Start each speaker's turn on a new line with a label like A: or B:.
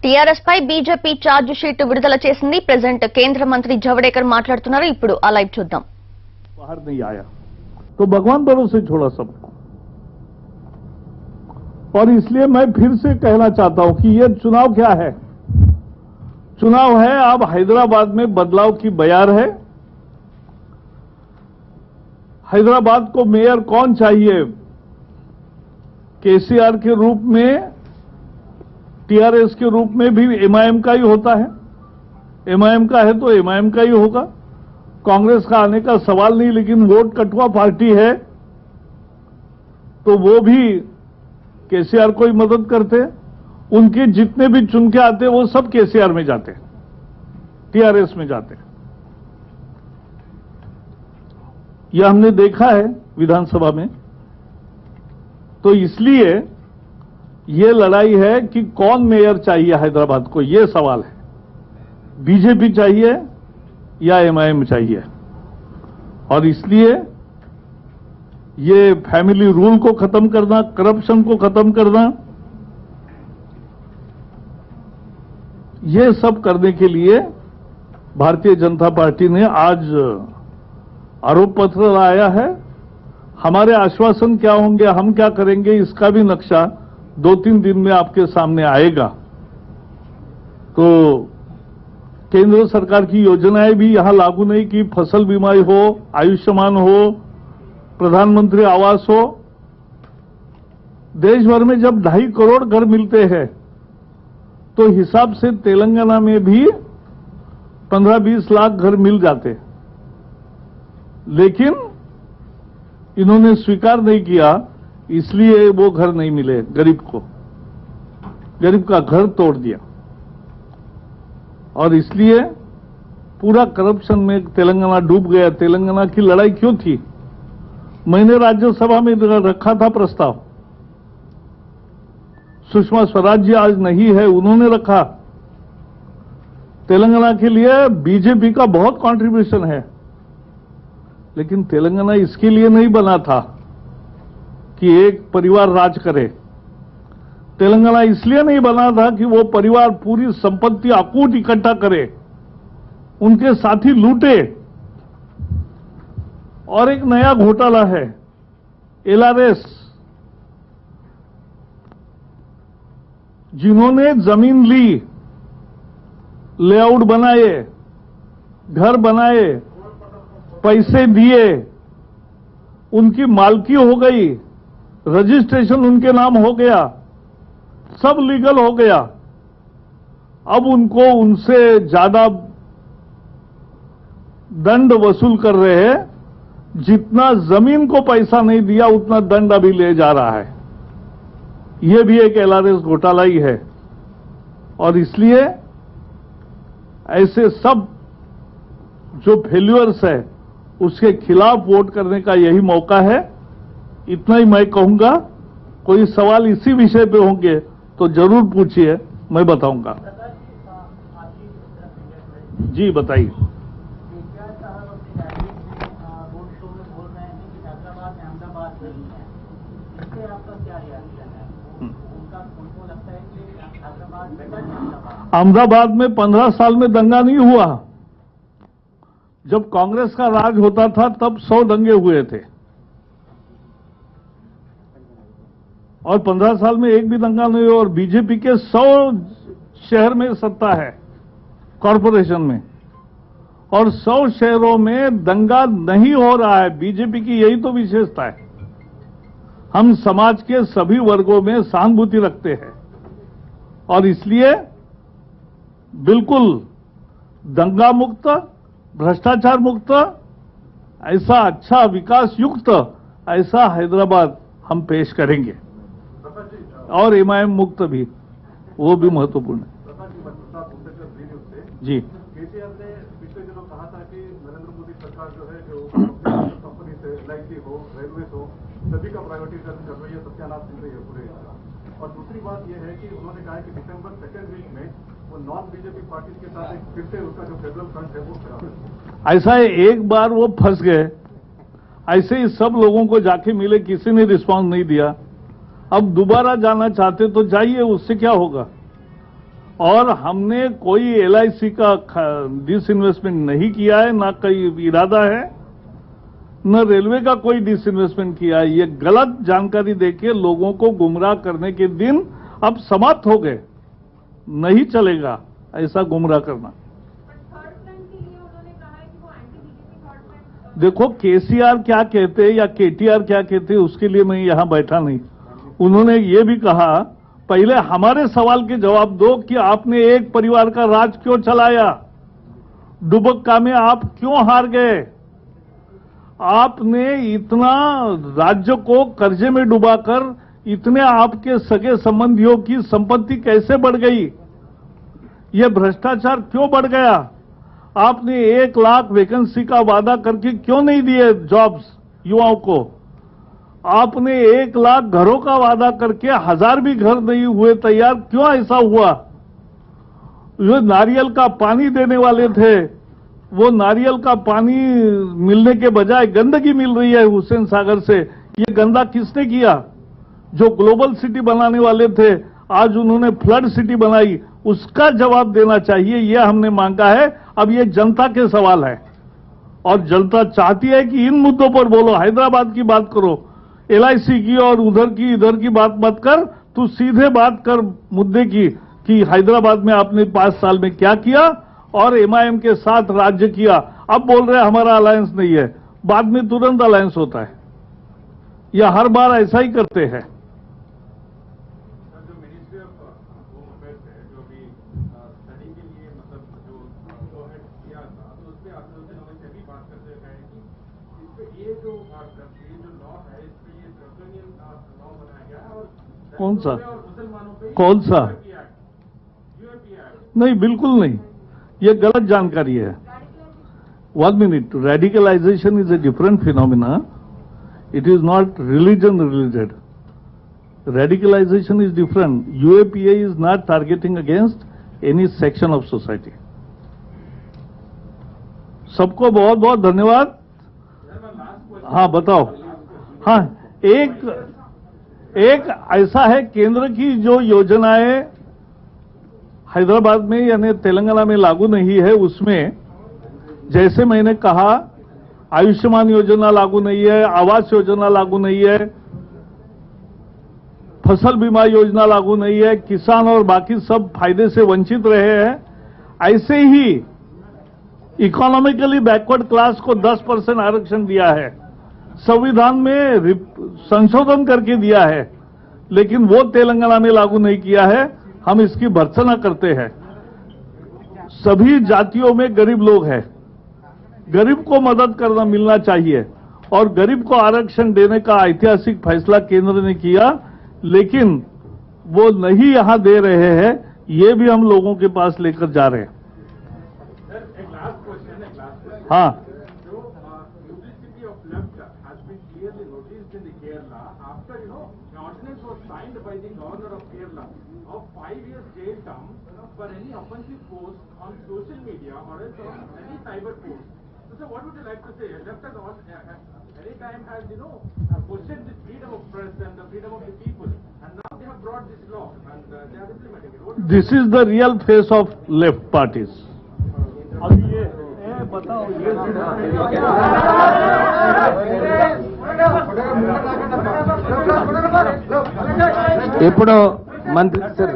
A: TRS పై BJP charge sheet విడుదల చేసింది. Present కేంద్ర మంత్రి జవడేకర్ మాట్లాడుతున్నారు. ఇప్పుడు ఆ లైవ్ చూద్దాం.
B: बाहर नहीं आया तो भगवान भरोसे छोड़ा सबको। और इसलिए मैं फिर से कहना चाहता हूं कि ये चुनाव क्या है। चुनाव है, अब हैदराबाद में बदलाव की बयार है। हैदराबाद को मेयर कौन चाहिए? केसीआर के रूप में, टीआरएस के रूप में भी एमआईएम का ही होता है। एमआईएम का है तो एमआईएम का ही होगा, कांग्रेस का आने का सवाल नहीं। लेकिन वोट कटुआ पार्टी है तो वो भी केसीआर को ही मदद करते। उनके जितने भी चुन के आते वो सब केसीआर में जाते, टीआरएस में जाते। यह हमने देखा है विधानसभा में। तो इसलिए ये लड़ाई है कि कौन मेयर चाहिए हैदराबाद को, ये सवाल है। बीजेपी चाहिए या एमआईएम चाहिए। और इसलिए ये फैमिली रूल को खत्म करना, करप्शन को खत्म करना, ये सब करने के लिए भारतीय जनता पार्टी ने आज आरोप पत्र लाया है। हमारे आश्वासन क्या होंगे, हम क्या करेंगे, इसका भी नक्शा 2-3 दिन में आपके सामने आएगा। तो केंद्र सरकार की योजनाएं भी यहां लागू नहीं की, फसल बीमा हो, आयुष्मान हो, प्रधानमंत्री आवास हो। देश भर में जब 2.5 करोड़ घर मिलते हैं तो हिसाब से तेलंगाना में भी 15-20 लाख घर मिल जाते। लेकिन इन्होंने स्वीकार नहीं किया, इसलिए वो घर नहीं मिले गरीब को। गरीब का घर तोड़ दिया। और इसलिए पूरा करप्शन में तेलंगाना डूब गया। तेलंगाना की लड़ाई क्यों थी? मैंने राज्यसभा में रखा था प्रस्ताव। सुषमा स्वराज जी आज नहीं है, उन्होंने रखा। तेलंगाना के लिए बीजेपी का बहुत कंट्रीब्यूशन है। लेकिन तेलंगाना इसके लिए नहीं बना था कि एक परिवार राज करे। तेलंगाना इसलिए नहीं बना था कि वो परिवार पूरी संपत्ति अकूट इकट्ठा करे, उनके साथी लूटे। और एक नया घोटाला है एलआरएस। जिन्होंने जमीन ली, लेआउट बनाए, घर बनाए, पैसे दिए, उनकी मालकी हो गई, रजिस्ट्रेशन उनके नाम हो गया, सब लीगल हो गया। अब उनको उनसे ज्यादा दंड वसूल कर रहे हैं। जितना जमीन को पैसा नहीं दिया उतना दंड अभी ले जा रहा है। यह भी एक एलआरएस घोटाला ही है। और इसलिए ऐसे सब जो फेल्यूअर्स है उसके खिलाफ वोट करने का यही मौका है। इतना ही मैं कहूंगा। कोई सवाल इसी विषय पे होंगे तो जरूर पूछिए, मैं बताऊंगा। जी बताइए। अहमदाबाद में 15 साल में दंगा नहीं हुआ। जब कांग्रेस का राज होता था तब 100 दंगे हुए थे और 15 साल में एक भी दंगा नहीं हुआ। और बीजेपी के 100 शहर में सत्ता है कॉरपोरेशन में, और 100 शहरों में दंगा नहीं हो रहा है। बीजेपी की यही तो विशेषता है। हम समाज के सभी वर्गों में सहानुभूति रखते हैं और इसलिए बिल्कुल दंगा मुक्त, भ्रष्टाचार मुक्त, ऐसा अच्छा विकास युक्त ऐसा हैदराबाद हम पेश करेंगे। और एमआईएम मुक्त भी, वो भी महत्वपूर्ण है। जी
C: केसीआर ने पिछले दिनों कहा था कि नरेंद्र मोदी सरकार जो है, जो कंपनी से एलआईसी हो, रेलवे हो, सभी का प्राइवेटाइजेशन कर रही है, सत्यानाश कर रही है पूरे। और दूसरी बात यह है कि उन्होंने कहा कि दिसंबर 2nd वीक में वो नॉन बीजेपी पार्टी के साथ एक फिर से उसका जो फेडरल फ्रंट है वो खड़ा है।
B: ऐसा है, एक बार वो फंस गए, ऐसे ही सब लोगों को जाके मिले, किसी ने रिस्पांस नहीं दिया। अब दोबारा जाना चाहते तो जाइए, उससे क्या होगा। और हमने कोई LIC का डिसइन्वेस्टमेंट नहीं किया है, ना कोई इरादा है, न रेलवे का कोई डिसइन्वेस्टमेंट किया है। ये गलत जानकारी देके लोगों को गुमराह करने के दिन अब समाप्त हो गए। नहीं चलेगा ऐसा गुमराह करना। देखो केसीआर क्या कहते हैं या केटीआर क्या कहते हैं उसके लिए मैं यहां बैठा नहीं। उन्होंने ये भी कहा, पहले हमारे सवाल के जवाब दो कि आपने एक परिवार का राज क्यों चलाया, दुबक्का में आप क्यों हार गए, आपने इतना राज्य को कर्जे में डुबाकर इतने आपके सगे संबंधियों की संपत्ति कैसे बढ़ गई, ये भ्रष्टाचार क्यों बढ़ गया, आपने 1 लाख वैकेंसी का वादा करके क्यों नहीं दिए जॉब्स युवाओं को, आपने 1 लाख घरों का वादा करके 1000 भी घर नहीं हुए तैयार, क्यों ऐसा हुआ। जो नारियल का पानी देने वाले थे, वो नारियल का पानी मिलने के बजाय गंदगी मिल रही है हुसैन सागर से। ये गंदा किसने किया। जो ग्लोबल सिटी बनाने वाले थे, आज उन्होंने फ्लड सिटी बनाई, उसका जवाब देना चाहिए, यह हमने मांगा है। अब ये जनता के सवाल है और जनता चाहती है कि इन मुद्दों पर बोलो। हैदराबाद की बात करो, LIC की और उधर की इधर की बात मत कर, तू सीधे बात कर मुद्दे की कि हैदराबाद में आपने 5 साल में क्या किया और MIM के साथ राज्य किया। अब बोल रहे हमारा अलायंस नहीं है, बाद में तुरंत अलायंस होता है, या हर बार ऐसा ही करते हैं।
C: जो मिनिस्ट्री ऑफ होम अफेयर्स है, जो भी स्टडी के लिए मतलब जो गवर्नमेंट किया था, तो उसपे आप लोगों ने से भी बात करते हुए कहा कि इसपे ये जो लॉ है, इसपे ये ड्रैकोनियन लॉ बनाया गया है और
B: कौन सा
C: और मुसलमानों पे
B: कौन सा
C: UAP एक्ट।
B: नहीं, बिल्कुल नहीं, ये गलत जानकारी है। 1 minute, radicalization is a different phenomena. It is not religion related. Radicalization is different. UAPA is not targeting against any section of society. सबको बहुत बहुत धन्यवाद। हाँ बताओ। हाँ, एक ऐसा है, केंद्र की जो योजनाएं हैदराबाद में यानी तेलंगाना में लागू नहीं है, उसमें जैसे मैंने कहा आयुष्मान योजना लागू नहीं है, आवास योजना लागू नहीं है, फसल बीमा योजना लागू नहीं है, किसान और बाकी सब फायदे से वंचित रहे हैं। ऐसे ही इकोनॉमिकली बैकवर्ड क्लास को 10% आरक्षण दिया है, संविधान में संशोधन करके दिया है, लेकिन वो तेलंगाना में लागू नहीं किया है। हम इसकी भर्त्सना करते हैं। सभी जातियों में गरीब लोग हैं, गरीब को मदद करना मिलना चाहिए और गरीब को आरक्षण देने का ऐतिहासिक फैसला केंद्र ने किया, लेकिन वो नहीं यहां दे रहे हैं, ये भी हम लोगों के पास लेकर जा रहे हैं।
C: सर, एक लास्ट क्वेश्चन।
B: हाँ,
C: जो duplicity of left has been clearly noticed in the Kerala after the ordinance was signed by the governor of Kerala of 5 years jail term for any offensive post on social media or else on any cyber post. So what would you like to say? Left has any time has questioned the freedom of press and the freedom of the people, and now they have brought this law and they are implementing it. What
B: this is the real face of left parties. अभी ये बताओ,
D: ఇప్పుడు మంత్రి sir